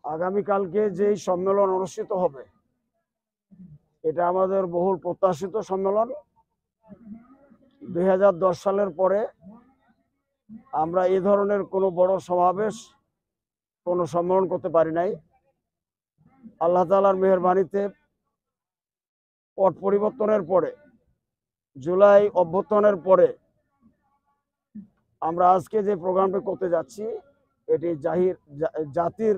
আগামীকালকে যেই সম্মেলন অনুষ্ঠিত হবে এটা আমাদের বহুল প্রত্যাশিত সম্মেলন। 2010 সালের পরে আমরা এই ধরনের কোনো বড় সমাবেশ, কোনো সম্মেলন করতে পারি নাই। আল্লাহ তাআলার মেহেরবানিতে পট পরিবর্তনের পরে, জুলাই অভ্যুত্থানের পরে আমরা আজকে যে প্রোগ্রামটা করতে যাচ্ছি এটি জাতির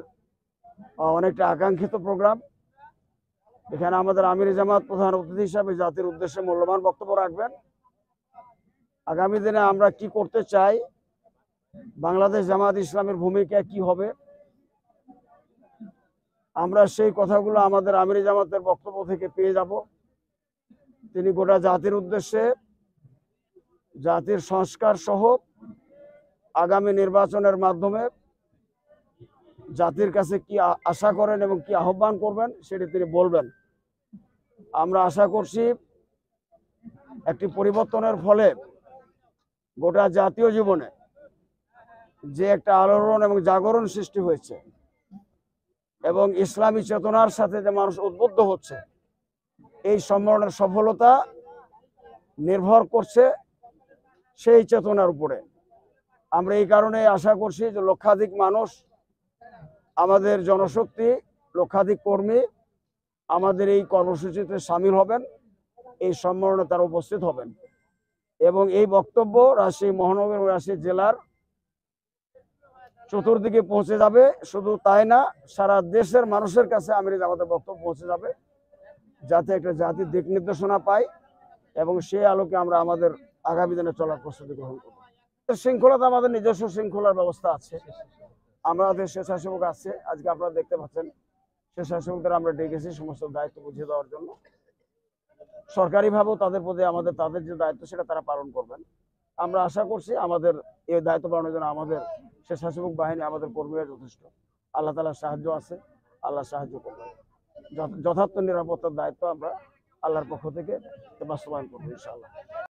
অনেকটা আকাঙ্ক্ষিত প্রোগ্রাম। এখানে আমাদের আমির জামাত প্রধান অতিথি হিসাবে জাতির উদ্দেশ্যে মূল্যবান বক্তব্য রাখবেন। আগামী দিনে আমরা কি করতে চাই, বাংলাদেশ জামাত ইসলামের ভূমিকা কি হবে, আমরা সেই কথাগুলো আমাদের আমির জামাতের বক্তব্য থেকে পেয়ে যাব। তিনি গোটা জাতির উদ্দেশ্যে জাতির সংস্কার সহ আগামী নির্বাচনের মাধ্যমে জাতির কাছে কি আশা করেন এবং কি আহ্বান করবেন সেটি তিনি বলবেন। আমরা আশা করছি একটি পরিবর্তনের ফলে গোটা জাতীয় জীবনে যে একটা আলোড়ন এবং জাগরণ সৃষ্টি হয়েছে এবং ইসলামী চেতনার সাথে যে মানুষ উদ্বুদ্ধ হচ্ছে, এই সম্মেলনের সফলতা নির্ভর করছে সেই চেতনার উপরে। আমরা এই কারণে আশা করছি যে লক্ষাধিক মানুষ, আমাদের জনশক্তি, লক্ষাধিক কর্মী আমাদের এই কর্মসূচিতে সামিল হবেন, এই সম্মেলনে তারা উপস্থিত হবেন এবং এই বক্তব্য রাজশাহী মহানগর এবং রাজশাহী জেলার চতুর্দিকে পৌঁছে যাবে। শুধু তাই না, সারা দেশের মানুষের কাছে আমির জামাতের বক্তব্য পৌঁছে যাবে, যাতে একটা জাতির দিক নির্দেশনা পায় এবং সেই আলোকে আমরা আমাদের আগামী দিনে চলার প্রস্তুতি গ্রহণ করব। শৃঙ্খলাতে আমাদের নিজস্ব শৃঙ্খলার ব্যবস্থা আছে, আমাদের স্বেচ্ছাসেবক আছে। আজকে আপনারা দেখতে পাচ্ছেন স্বেচ্ছাসেবকদের আমরা ডেকেছি সমস্ত দায়িত্ব বুঝিয়ে দেওয়ার জন্য। সরকারিভাবেও তাদের প্রতি তাদের যে দায়িত্ব সেটা তারা পালন করবেন। আমরা আশা করছি আমাদের এই দায়িত্ব পালনের জন্য আমাদের স্বেচ্ছাসেবক বাহিনী, আমাদের কর্মীরা যথেষ্ট। আল্লাহ তাআলার সাহায্য আছে, আল্লাহ সাহায্য করবেন। যথার্থ নিরাপত্তার দায়িত্ব আমরা আল্লাহর পক্ষ থেকে বাস্তবায়ন করবো ইনশাআল্লাহ।